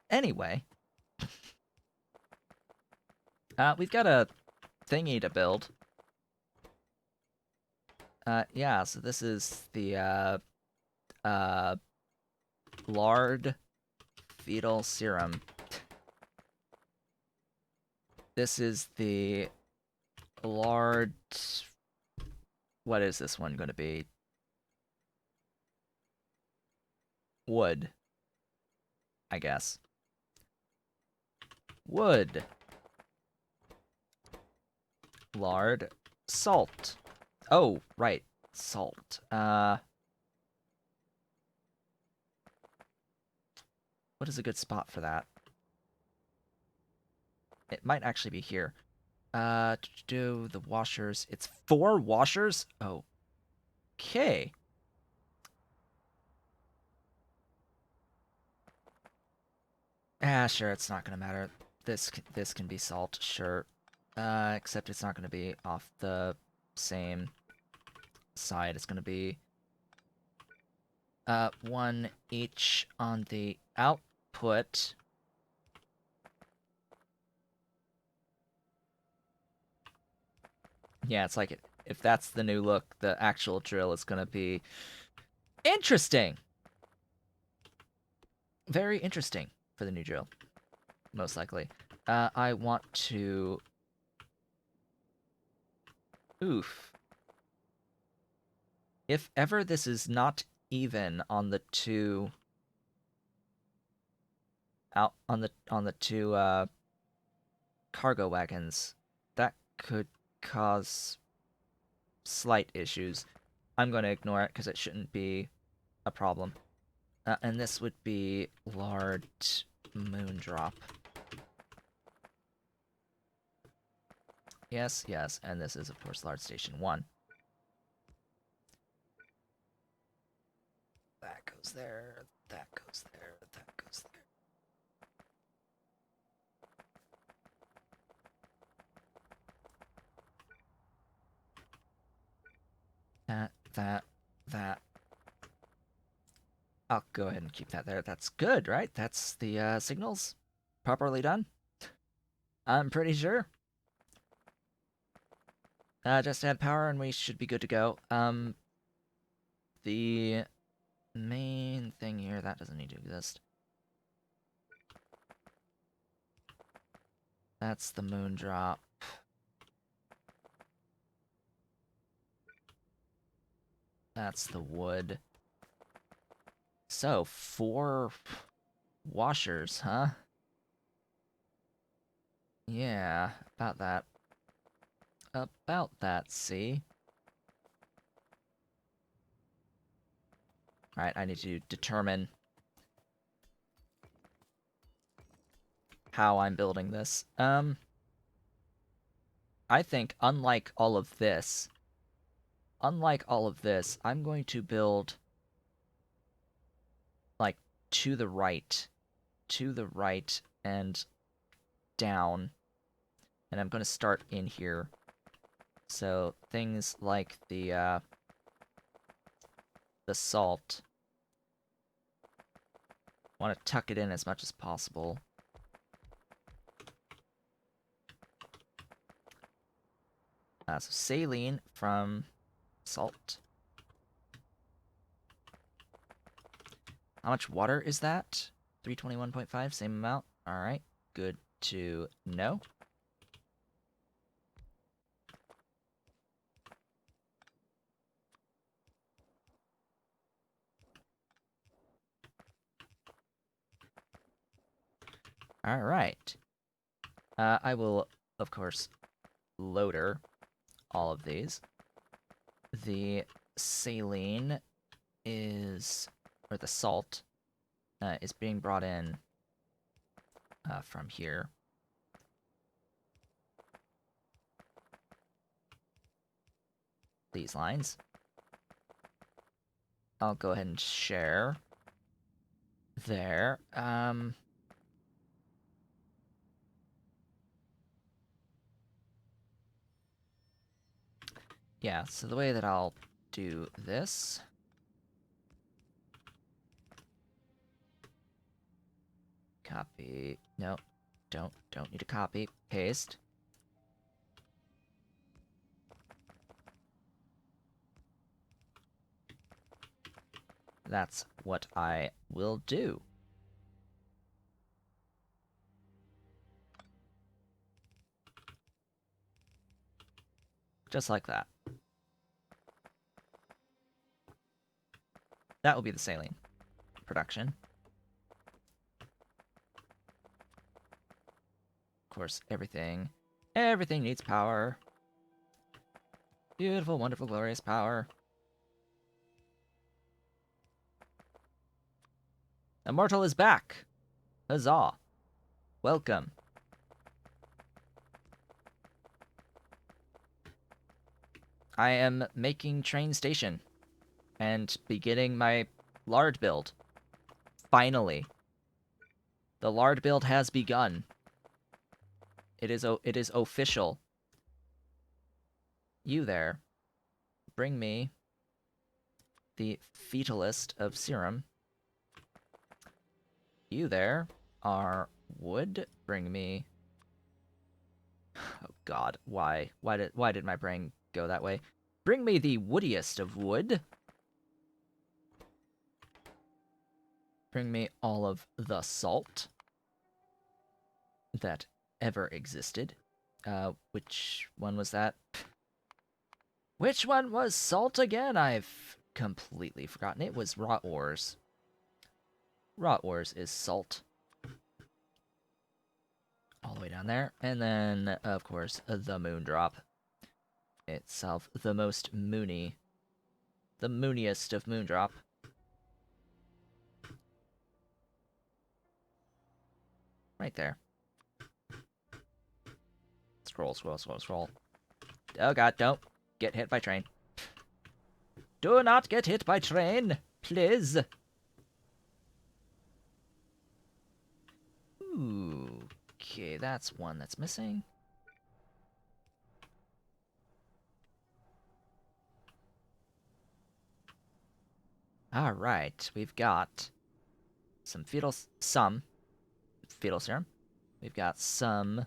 Anyway, we've got a thingy to build. Yeah, so this is the uh, lard fetal serum. This is the lard. What is this one going to be? Wood, I guess. Wood. Lard. Salt. Oh, right. Salt. What is a good spot for that? It might actually be here. To do the washers. It's 4 washers? Oh. Okay. Ah, sure, it's not gonna matter. This can be salt, sure. Except it's not gonna be off the same side. It's gonna be 1 each on the output. Yeah, it's like if that's the new look, the actual drill is gonna be interesting. Very interesting for the new drill, most likely. I want to. Oof. If ever this is not even on the two out on the two cargo wagons, that could cause slight issues. I'm going to ignore it because it shouldn't be a problem. And this would be lard moondrop. Yes, yes, and this is of course lard station 1. That goes there, that goes there, that goes there. That. I'll go ahead and keep that there. That's good, right? That's the signals properly done. I'm pretty sure. Just add power and we should be good to go. The main thing here, that doesn't need to exist. That's the moondrop. That's the wood. So, 4 washers, huh? Yeah, about that. About that, see? Alright, I need to determine how I'm building this. I think, unlike all of this, I'm going to build, like, to the right, and down. And I'm going to start in here. So, things like the salt. Want to tuck it in as much as possible. So saline from salt. How much water is that? 321.5, same amount. Alright, good to know. Alright. I will, of course, loader all of these. The saline is, or the salt, is being brought in from here. These lines. I'll go ahead and share there. Yeah, so the way that I'll do this Copy. No, don't need to copy. Paste. That's what I will do. Just like that. That will be the saline production. Of course, everything needs power. Beautiful, wonderful, glorious power. Immortal is back! Huzzah! Welcome. I am making train station and beginning my lard build. Finally. The lard build has begun. It is official. You there. Bring me the fetalist of serum. You there are wood. Bring me. Oh God, why? Why did my brain go that way? Bring me the woodiest of wood. Bring me all of the salt that ever existed. Which one was that? Which one was salt again? I've completely forgotten. It was raw ores. Raw ores is salt. All the way down there. And then, of course, the moon drop itself. The most moony. The mooniest of moondrop. Right there. Scroll, scroll, scroll, scroll. Oh God, don't get hit by train. Do not get hit by train, please. Ooh, okay, that's one that's missing. All right, we've got some fetal serum. We've got some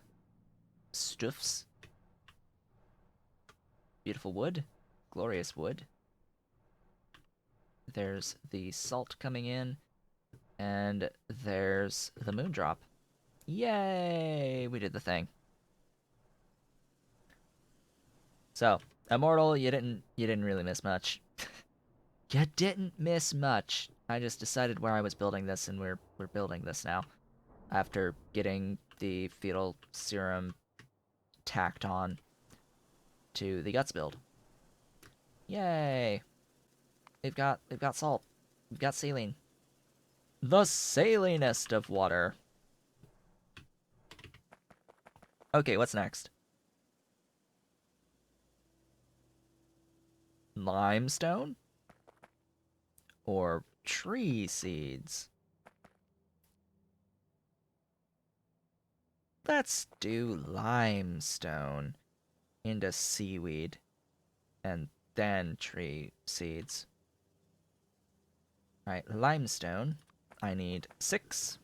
stuffs. Beautiful wood, glorious wood. There's the salt coming in, and there's the moon drop. Yay! We did the thing. So, Immortal, you didn't really miss much. You didn't miss much. I just decided where I was building this, and we're building this now. After getting the fetal serum tacked on to the guts build. Yay! We've got salt. We've got saline. The salinest of water. Okay, what's next? Limestone? Or tree seeds? Let's do limestone into seaweed and then tree seeds. Alright, limestone. I need 6.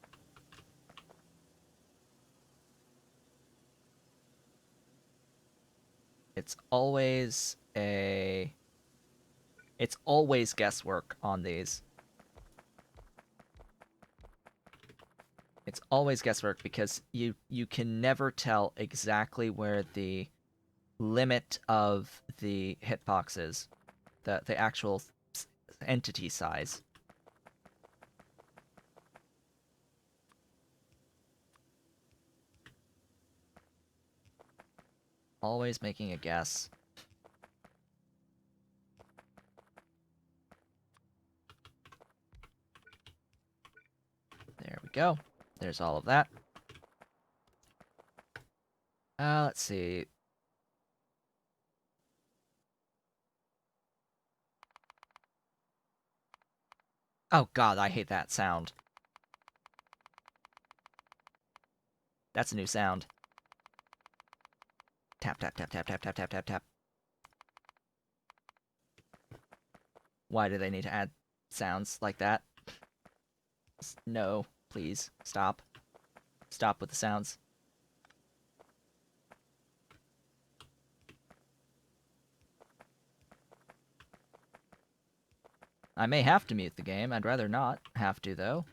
It's always guesswork on these. It's always guesswork because you can never tell exactly where the limit of the hitbox is, the actual entity size. Always making a guess. There we go. There's all of that. Let's see. Oh God, I hate that sound. That's a new sound. Tap, tap, tap, tap, tap, tap, tap, tap, tap. Why do they need to add sounds like that? No, please, stop. stop with the sounds. I may have to mute the game. I'd rather not have to, though.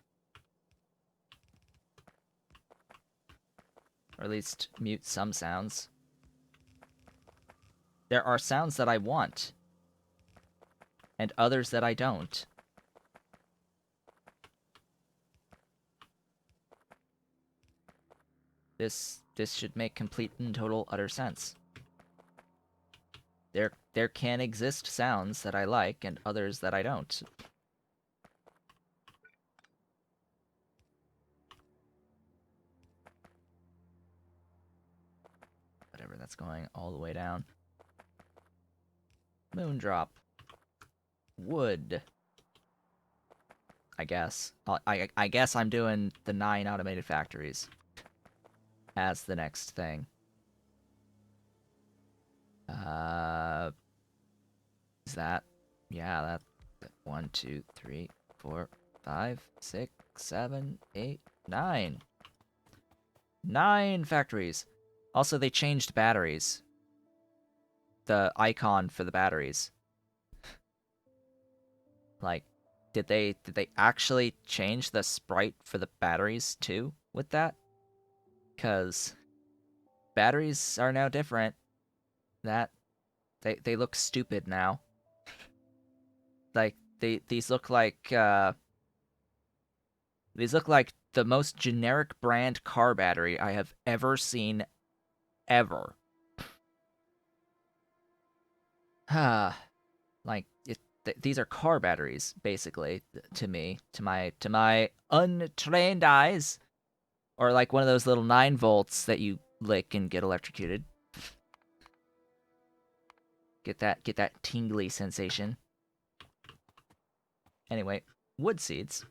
Or at least mute some sounds. There are sounds that I want, and others that I don't. This should make complete and total utter sense. There can exist sounds that I like and others that I don't. Whatever, that's going all the way down. Moondrop. Wood. I guess. I guess I'm doing the 9 automated factories as the next thing. Is that? Yeah, that 1, 2, 3, 4, 5, 6, 7, 8, 9. 9 factories. Also, they changed batteries. The icon for the batteries. Like, did they actually change the sprite for the batteries too with that? 'Cause batteries are now different. That they look stupid now. Like these look like the most generic brand car battery I have ever seen ever. Like these are car batteries basically to me, to my untrained eyes, or like one of those little 9 volts that you lick and get electrocuted. Get that tingly sensation. Anyway, wood seeds.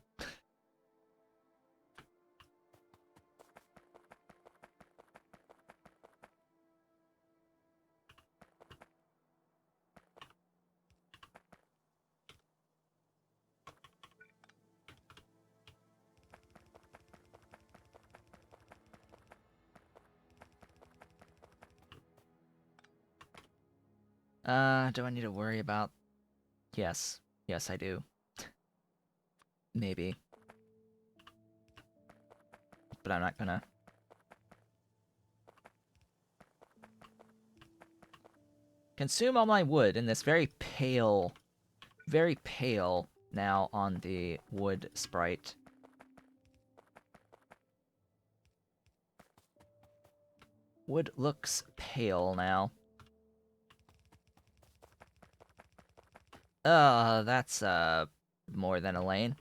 Do I need to worry about... Yes. Yes, I do. Maybe. But I'm not gonna. Consume all my wood in this very pale now on the wood sprite. Wood looks pale now. That's, more than a lane.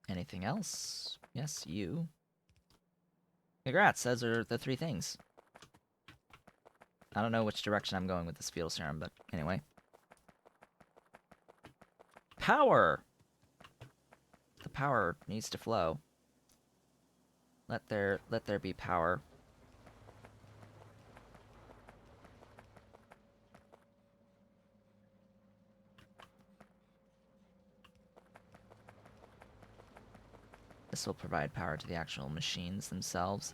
Anything else? Yes, you. Congrats, those are the 3 things. I don't know which direction I'm going with this field serum, but anyway. Power! The power needs to flow. Let there be power. This will provide power to the actual machines themselves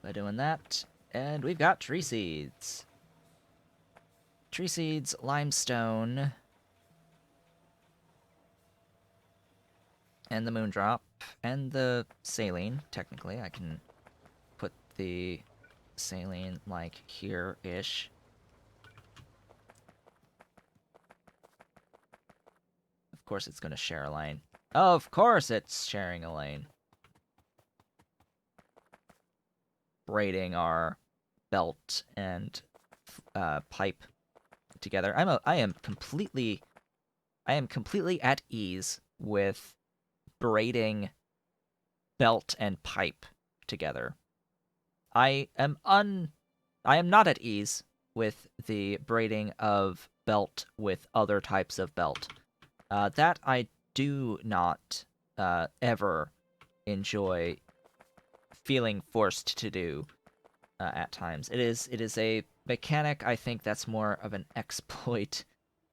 by doing that. And we've got tree seeds. Tree seeds, limestone, and the moondrop, and the saline. Technically, I can put the saline, like, here-ish. Of course it's gonna share a lane. Of course it's sharing a lane. Braiding our belt and pipe together. I am completely at ease with braiding belt and pipe together. I am not at ease with the braiding of belt with other types of belt. That I do not ever enjoy feeling forced to do at times. It is a mechanic. I think that's more of an exploit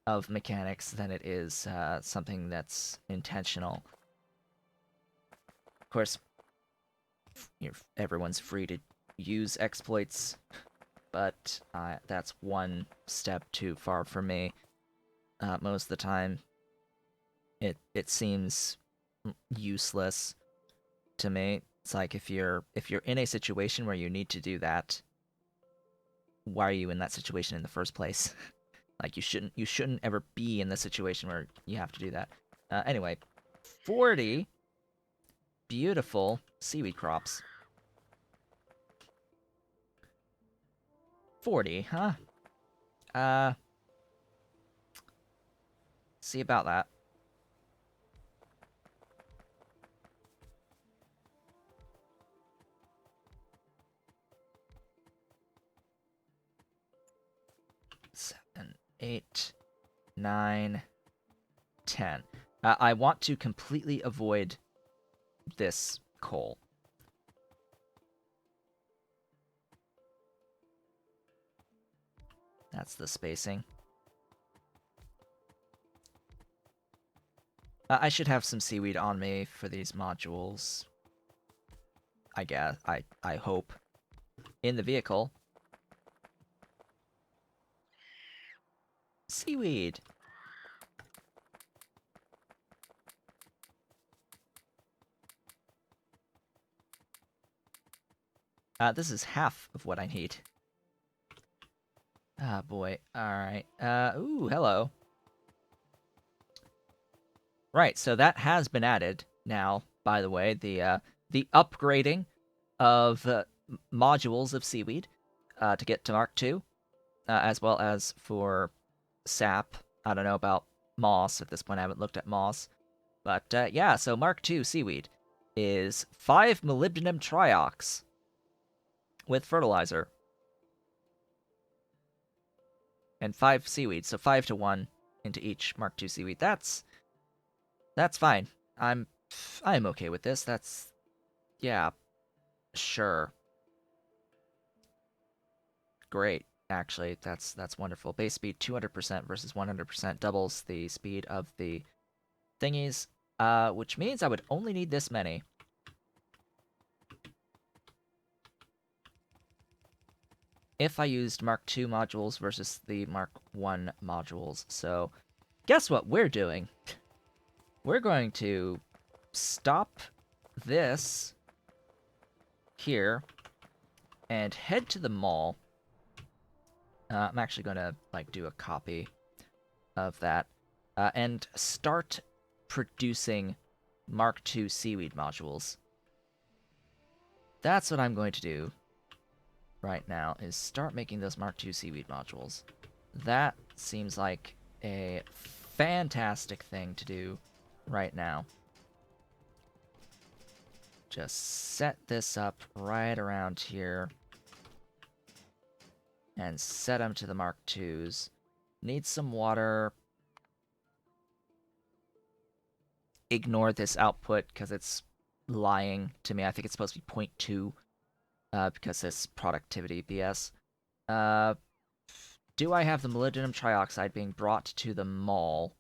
of mechanics than it is something that's intentional. Of course, everyone's free to use exploits, but that's one step too far for me. Most of the time, it seems useless to me. It's like if you're in a situation where you need to do that, why are you in that situation in the first place? Like you shouldn't ever be in the situation where you have to do that. Anyway, 40 beautiful seaweed crops. 40, huh? See about that. Seven, 8, 9, 10. I want to completely avoid this coal. That's the spacing. I should have some seaweed on me for these modules. I guess. I hope. In the vehicle. Seaweed! This is half of what I need. Ah, boy. Alright. Ooh, hello. Right, so that has been added now, by the way. The upgrading of modules of Seaweed to get to Mark II, as well as for sap. I don't know about moss at this point. I haven't looked at moss. But yeah, so Mark II Seaweed is 5 molybdenum triox with fertilizer. And 5 seaweed, so 5 to 1 into each Mark II Seaweed. That's fine. I'm okay with this. Yeah, sure. Great. Actually, that's wonderful. Base speed 200% versus 100% doubles the speed of the thingies, which means I would only need this many. If I used Mark II modules versus the Mark I modules. So, guess what we're doing? We're going to stop this here and head to the mall. I'm actually going to like do a copy of that and start producing Mark II Seaweed modules. That's what I'm going to do right now, is start making those Mark II Seaweed modules. That seems like a fantastic thing to do right now. Just set this up right around here. And set them to the Mark IIs. Need some water. Ignore this output because it's lying to me. I think it's supposed to be 0.2 because this productivity BS. Do I have the molybdenum trioxide being brought to the mall?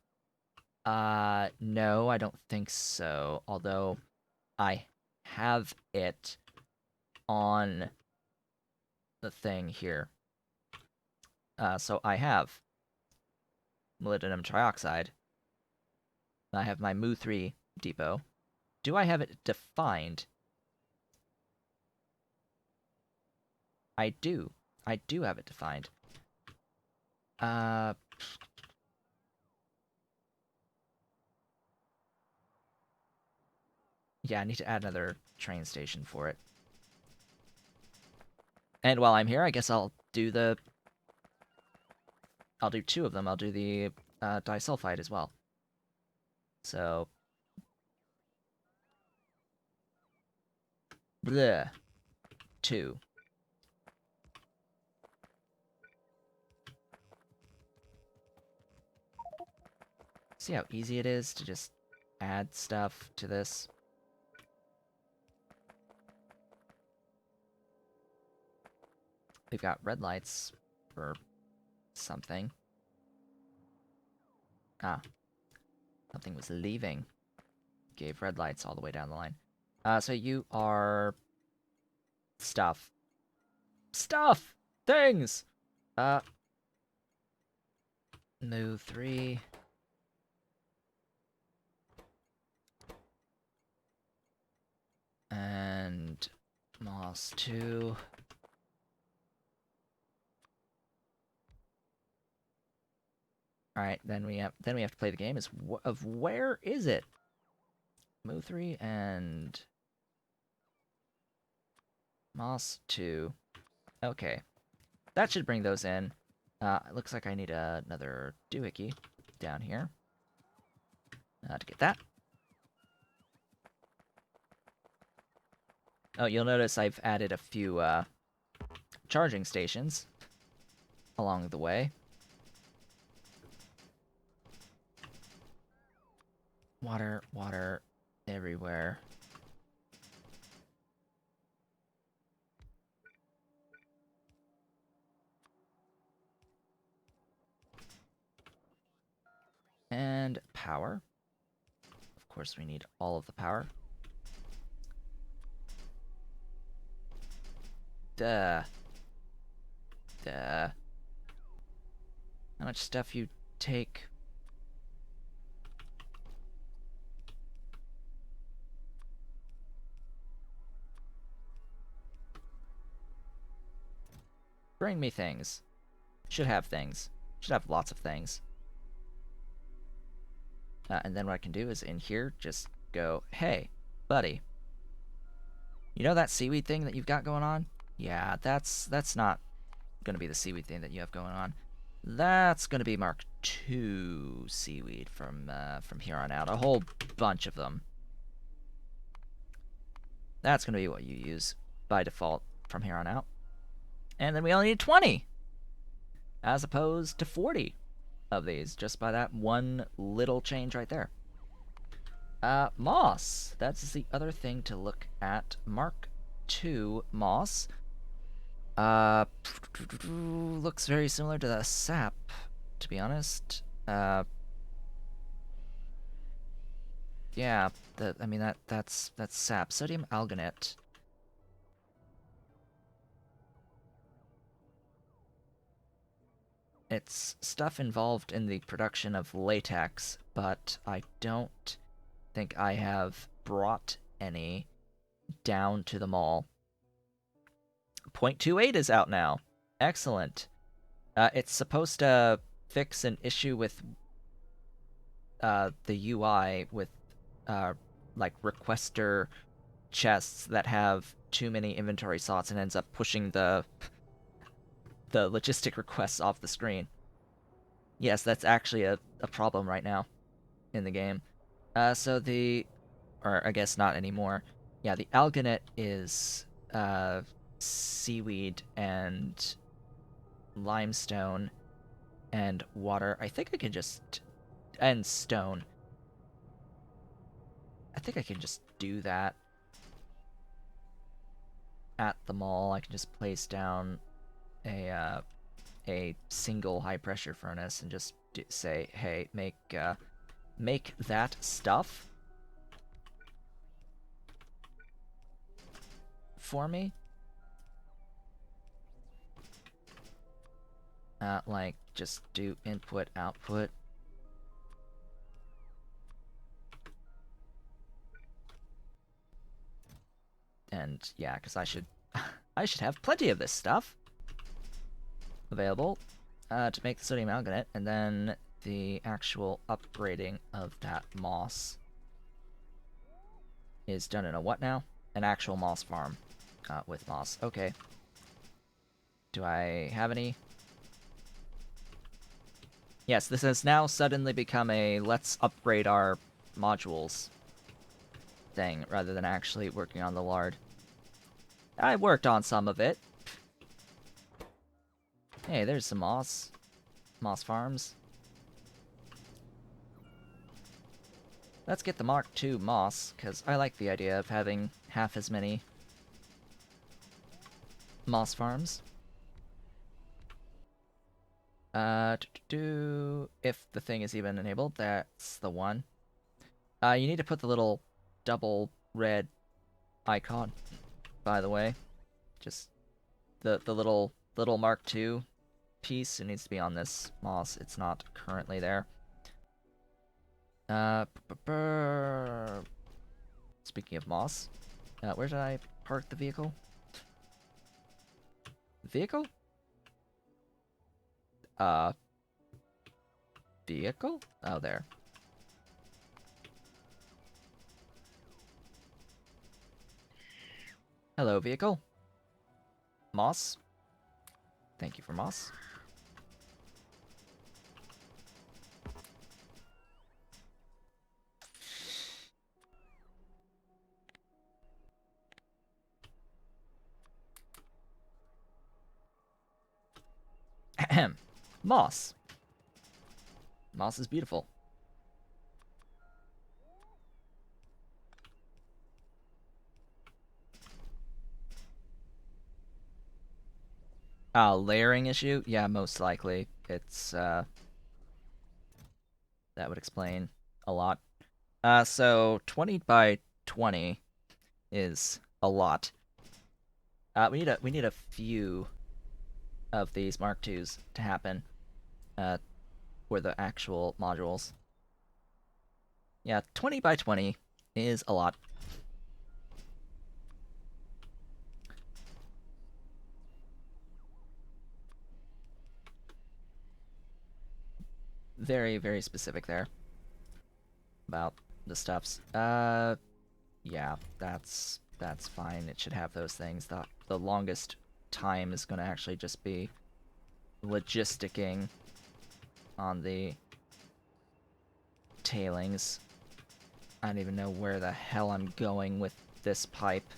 No, I don't think so. Although I have it on the thing here. So I have molybdenum trioxide. I have my Mu3 depot. Do I have it defined? I do. I do have it defined. Yeah, I need to add another train station for it. And while I'm here, I guess I'll do the... I'll do 2 of them. I'll do the disulfide as well. So... Bleh. 2. See how easy it is to just add stuff to this? We've got red lights for something. Ah, something was leaving. Gave red lights all the way down the line. So you are... Stuff. Stuff! Things! Move 3. And... Moss 2. Alright, then we have to play the game of where is it? Move 3 and... Moss 2. Okay. That should bring those in. It looks like I need another doohickey down here to get that. Oh, you'll notice I've added a few charging stations along the way. Water, water everywhere. And power. Of course, we need all of the power. Duh. Duh. How much stuff you take? Bring me things. Should have things. Should have lots of things. And then what I can do is in here, just go, hey, buddy. You know that seaweed thing that you've got going on? Yeah, that's not going to be the seaweed thing that you have going on. That's going to be Mark II seaweed from here on out. A whole bunch of them. That's going to be what you use by default from here on out. And then we only need 20! As opposed to 40 of these, just by that one little change right there. Moss. That's the other thing to look at. Mark II moss. Looks very similar to the sap, to be honest. Yeah, I mean that's sap. Sodium alginate. It's stuff involved in the production of latex, but I don't think I have brought any down to the mall. 0.28 is out now. Excellent. It's supposed to fix an issue with the UI with like requester chests that have too many inventory slots and ends up pushing the logistic requests off the screen. Yes, that's actually a problem right now in the game. So or I guess not anymore. Yeah, the alginate is seaweed and limestone and water. I think I can just... and stone. I think I can just do that at the mall. I can just place down a single high pressure furnace and just say, hey, make that stuff for me. Like, just do input, output. And yeah, because I should have plenty of this stuff available to make the sodium alginate, and then the actual upgrading of that moss is done in a what now? An actual moss farm with moss. Okay. Do I have any? Yes, this has now suddenly become a let's upgrade our modules thing rather than actually working on the lard. I worked on some of it. Hey, there's some moss. Moss farms. Let's get the Mark II moss, because I like the idea of having half as many moss farms. If the thing is even enabled, that's the one. You need to put the little double red icon, by the way. Just the little Mark II piece. It needs to be on this moss. It's not currently there. Speaking of moss, where did I park the vehicle? Vehicle? Vehicle? Oh, there. Hello, vehicle. Moss? Thank you for moss. Ahem. Moss. Moss is beautiful. Layering issue? Yeah, most likely. It's, that would explain a lot. So 20 by 20 is a lot. We need a few of these Mark IIs to happen. For the actual modules. Yeah, 20 by 20 is a lot. Very, very specific there. About the stuffs. Yeah, that's fine. It should have those things. The longest time is gonna actually just be logisticking on the tailings. I don't even know where the hell I'm going with this pipe.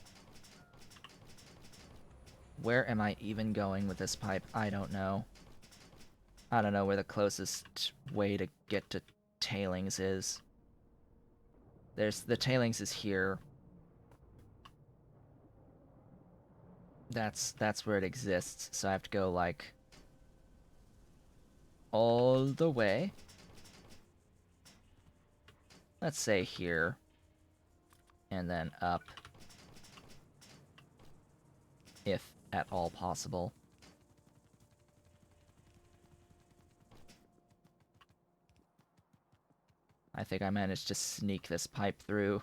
Where am I even going with this pipe? I don't know. I don't know where the closest way to get to tailings is. The tailings is here. That's where it exists, so I have to go, like, all the way. Let's say here. And then up. If at all possible. I think I managed to sneak this pipe through.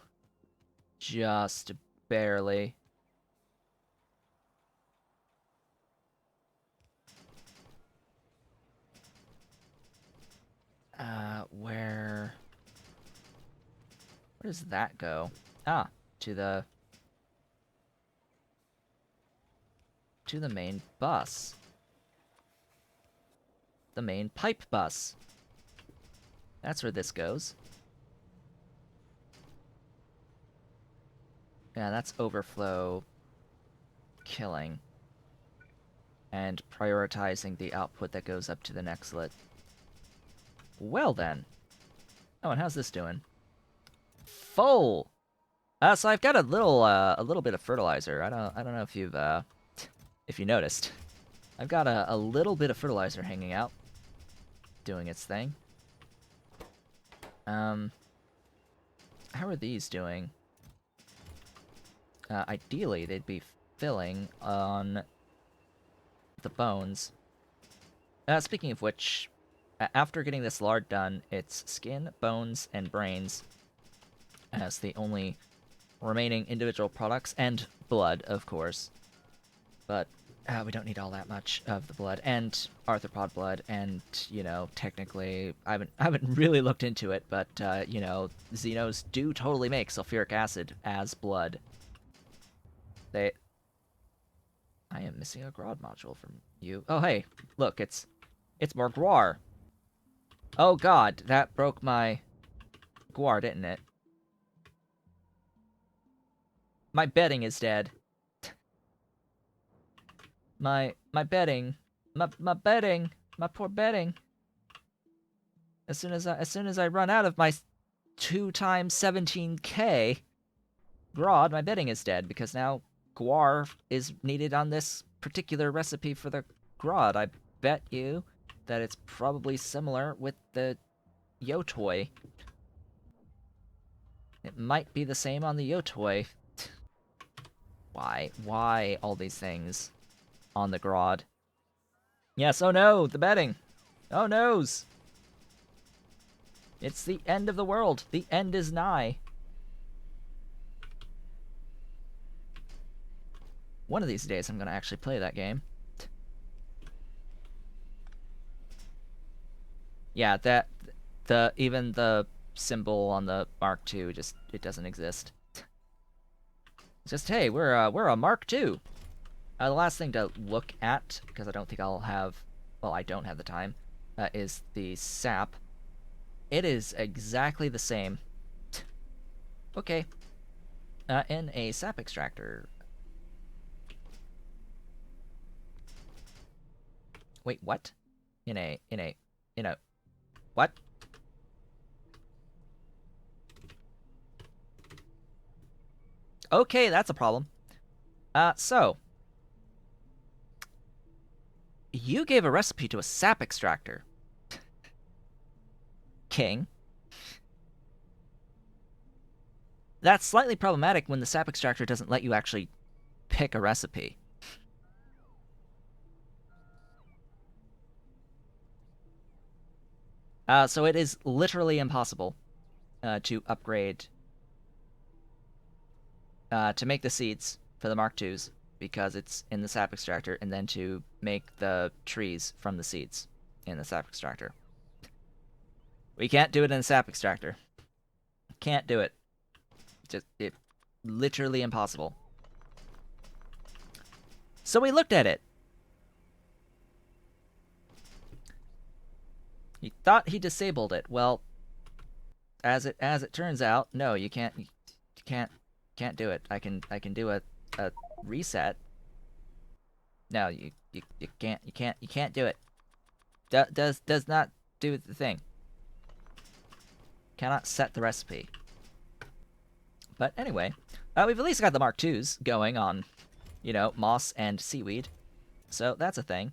Just barely. Where does that go? Ah, to the main bus. The main pipe bus. That's where this goes. Yeah, that's overflow killing. And prioritizing the output that goes up to the next lit. Well then. Oh, and how's this doing? Full! So I've got a little bit of fertilizer. I don't know if you've, if you noticed. I've got a little bit of fertilizer hanging out. Doing its thing. How are these doing? Ideally, they'd be filling on the bones. Speaking of which, after getting this lard done, it's skin, bones, and brains as the only remaining individual products, and blood, of course. But we don't need all that much of the blood, and arthropod blood, and, you know, technically, I haven't really looked into it, but, you know, Xenos do totally make sulfuric acid as blood. I am missing a Grodd module from you. Oh, hey, look, it's more Guar. Oh god, that broke my Guar, didn't it? My bedding is dead. My bedding. My bedding. My poor bedding. As soon as I run out of my 2 times 17k Grodd, my bedding is dead, because now Guar is needed on this particular recipe for the Grodd. I bet you that it's probably similar with the Yotoi. It might be the same on the Yotoi. Why? Why all these things on the Grodd? Yes, oh no, the betting. Oh noes. It's the end of the world. The end is nigh. One of these days I'm gonna actually play that game. Yeah, even the symbol on the Mark II just it doesn't exist. It's just hey, we're a Mark II. The last thing to look at, because I don't think I'll have, well, I don't have the time, is the sap. It is exactly the same. Okay. In a sap extractor. Wait, what? In a what? Okay, that's a problem. So you gave a recipe to a sap extractor, King. That's slightly problematic when the sap extractor doesn't let you actually pick a recipe. So it is literally impossible to upgrade to make the seeds for the Mark IIs because it's in the sap extractor, and then to make the trees from the seeds in the sap extractor. We can't do it in the sap extractor. Can't do it. Just literally impossible. So we looked at it. He thought he disabled it. Well, as it turns out, no, you can't do it. I can do a reset. No, you can't do it. Does not do the thing. Cannot set the recipe. But anyway, we've at least got the Mark IIs going on, you know, moss and seaweed. So that's a thing.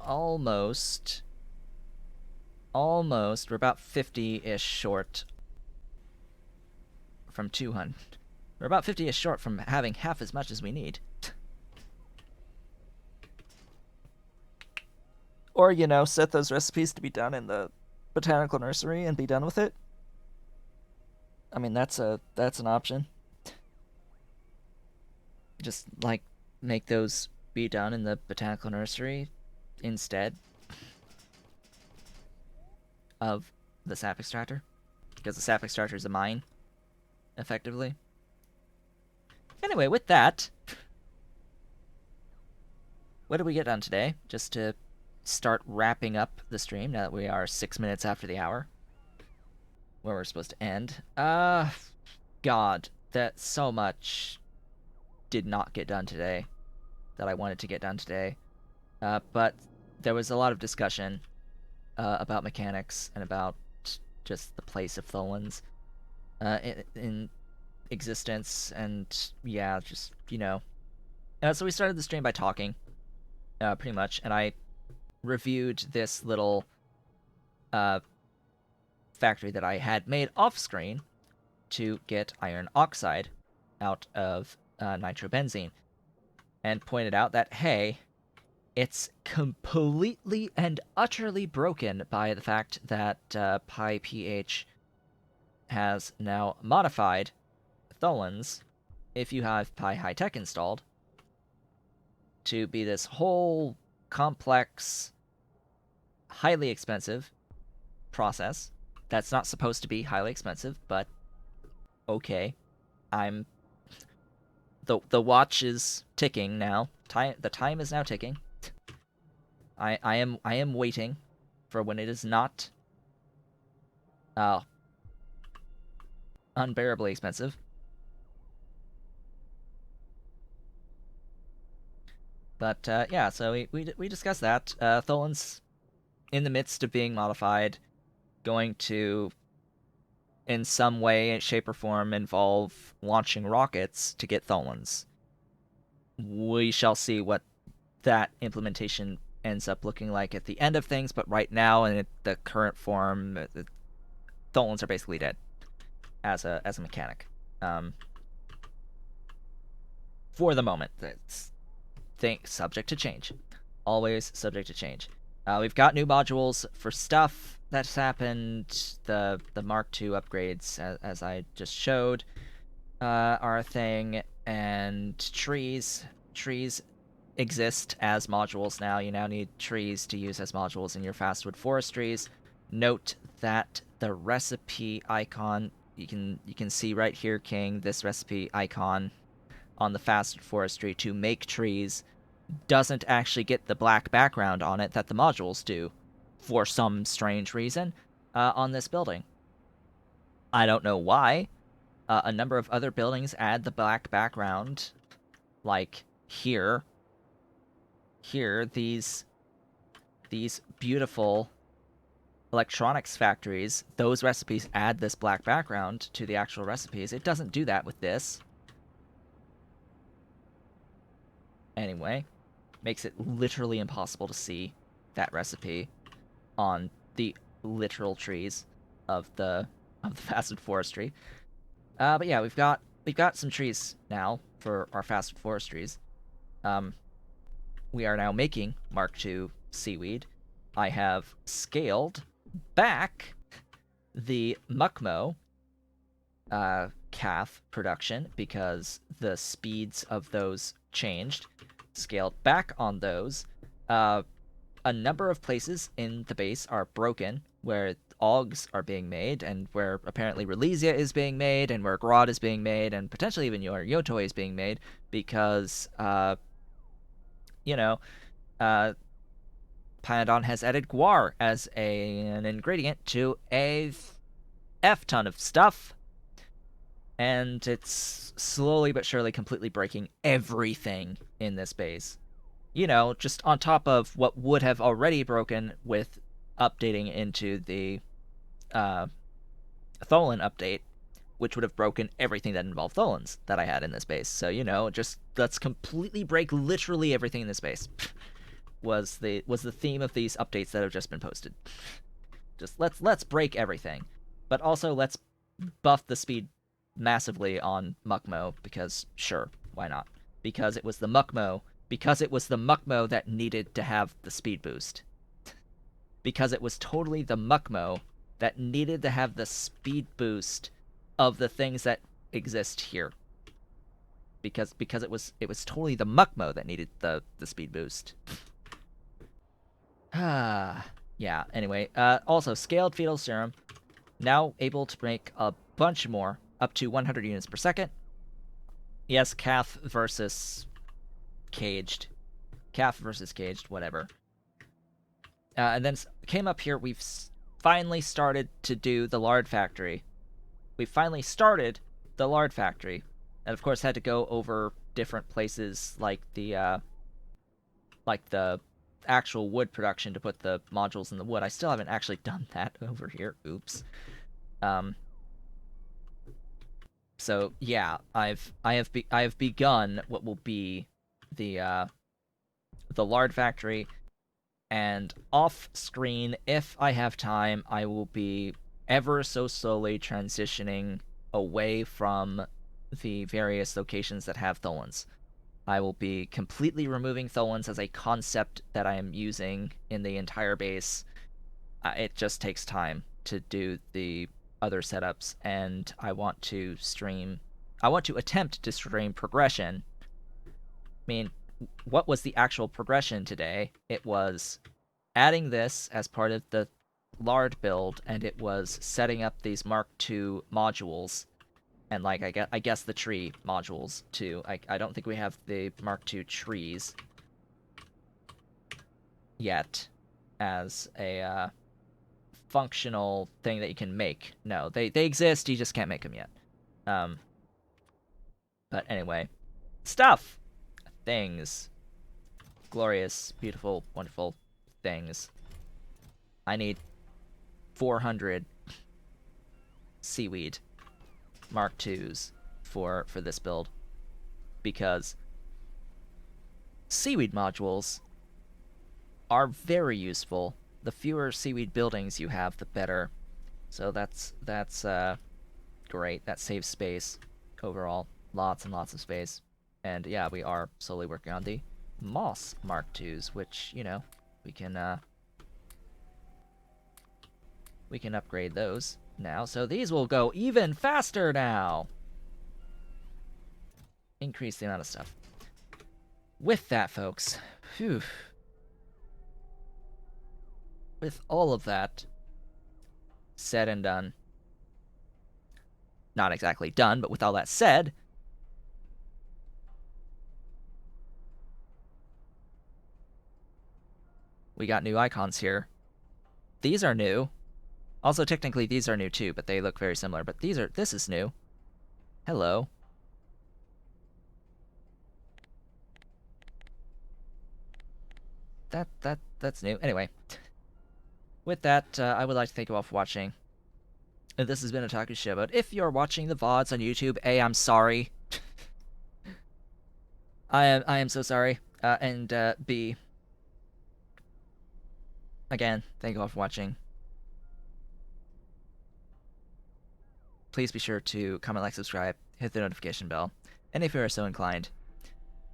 Almost. We're about 50-ish short from 200. We're about 50-ish short from having half as much as we need. Or, you know, set those recipes to be done in the botanical nursery and be done with it. I mean, that's an option. Just, like, make those be done in the botanical nursery instead of the sap extractor. Because the sap extractor is a mine, effectively. Anyway, with that, what did we get done today? Just to start wrapping up the stream now that we are 6 minutes after the hour where we're supposed to end. God, that so much did not get done today that I wanted to get done today. But there was a lot of discussion about mechanics and about just the place of tholins in existence, and yeah, just, you know. So we started the stream by talking, pretty much, and I reviewed this little factory that I had made off-screen to get iron oxide out of nitrobenzene, and pointed out that, hey, it's completely and utterly broken by the fact that PyPH has now modified tholins, if you have Pi High Tech installed, to be this whole complex, highly expensive process that's not supposed to be highly expensive, but okay. The watch is ticking now. The time is now ticking. I am waiting for when it is not unbearably expensive. But yeah, so we discussed that. Tholin's in the midst of being modified, going to, in some way, shape, or form, involve launching rockets to get tholins. We shall see what that implementation ends up looking like at the end of things, but right now in the current form, the tholins are basically dead as a mechanic. For the moment, that's subject to change. Always subject to change. We've got new modules for stuff that's happened. The Mark II upgrades, as I just showed, are a thing, and trees exist as modules now. You now need trees to use as modules in your fastwood forestries. Note that the recipe icon, you can see right here, King, this recipe icon on the fastwood forestry to make trees doesn't actually get the black background on it that the modules do for some strange reason on this building. I don't know why. A number of other buildings add the black background, like here, these beautiful electronics factories, those recipes add this black background to the actual recipes. It doesn't do that with this. Anyway, makes it literally impossible to see that recipe on the literal trees of the fastwood forestry. But yeah, we've got some trees now for our fastwood forestries. We are now making Mark II seaweed. I have scaled back the muckmo calf production because the speeds of those changed. Scaled back on those. A number of places in the base are broken where Augs are being made, and where apparently Relesia is being made, and where Grodd is being made, and potentially even your Yotoi is being made, because, Pyadon has added guar as an ingredient to a F-ton of stuff, and it's slowly but surely completely breaking everything in this base. Just on top of what would have already broken with updating into the Tholin update, which would have broken everything that involved Tholins that I had in this base. So, just let's completely break literally everything in this base. was the theme of these updates that have just been posted. Just let's break everything. But also let's buff the speed massively on Muckmo, because sure, why not? Because it was the Muckmo that needed to have the speed boost. Because it was totally the Muckmo that needed to have the speed boost of the things that exist here. Because it was totally the Muckmo that needed the speed boost. Yeah, anyway. Also, scaled fetal serum. Now able to make a bunch more, up to 100 units per second. Yes, calf versus caged. Calf versus caged, whatever. And then came up here, we've finally started to do the lard factory. We finally started the lard factory. And of course had to go over different places like the actual wood production to put the modules in the wood. I still haven't actually done that over here. Oops. So yeah, I have begun what will be the lard factory, and off screen, if I have time, I will be ever so slowly transitioning away from the various locations that have tholins. I will be completely removing tholins as a concept that I am using in the entire base. It just takes time to do the other setups, and I want to attempt to stream progression. I mean, what was the actual progression today? It was adding this as part of the lard build, and it was setting up these Mark II modules, and I guess the tree modules too. I don't think we have the Mark II trees yet as a functional thing that you can make. No, they exist, you just can't make them yet. But anyway, stuff, things, glorious, beautiful, wonderful things. I need 400 seaweed Mark IIs for this build, because seaweed modules are very useful. The fewer seaweed buildings you have, the better. So that's great. That saves space overall. Lots and lots of space. And yeah, we are slowly working on the moss Mark IIs, which, you know, we can upgrade those now. So these will go even faster now. Increase the amount of stuff. With that, folks, phew. With all of that said and done, not exactly done, but with all that said, we got new icons here. These are new. Also, technically, these are new too, but they look very similar. But this is new. Hello. That's new. Anyway, with that, I would like to thank you all for watching. This has been Otaku Showboat. If you're watching the VODs on YouTube, A, I'm sorry. I am so sorry. And B, again, thank you all for watching. Please be sure to comment, like, subscribe, hit the notification bell, and if you are so inclined,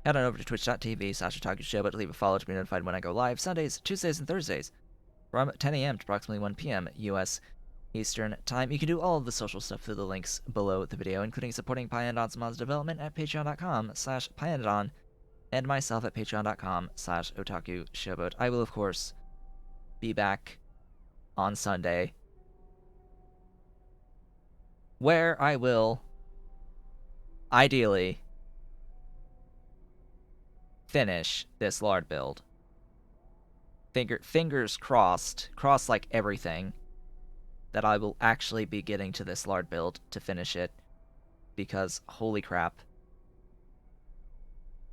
head on over to twitch.tv/OtakuShowboat to leave a follow to be notified when I go live Sundays, Tuesdays, and Thursdays from 10 a.m. to approximately 1 p.m. U.S. Eastern Time. You can do all of the social stuff through the links below the video, including supporting Pyandon's mods development at patreon.com/Pyandon and myself at patreon.com/OtakuShowboat. I will, of course, be back on Sunday, where I will, ideally, finish this lard build. Fingers crossed, cross like everything, that I will actually be getting to this lard build to finish it, because holy crap,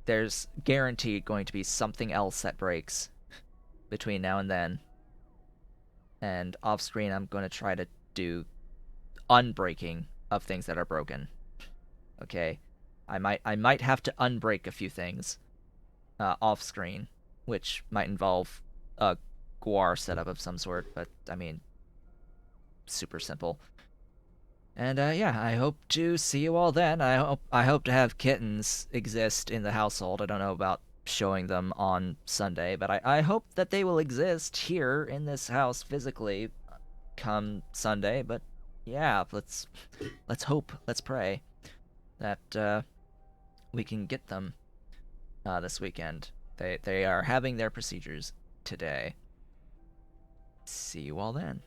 there's guaranteed going to be something else that breaks between now and then. And off screen, I'm going to try to do unbreaking of things that are broken. Okay, I might have to unbreak a few things off screen, which might involve a guar setup of some sort, but I mean, super simple. And yeah, I hope to see you all then. I hope to have kittens exist in the household. I don't know about showing them on Sunday, but I hope that they will exist here in this house physically come Sunday. But yeah, let's hope, let's pray that we can get them this weekend. They are having their procedures today. See you all then.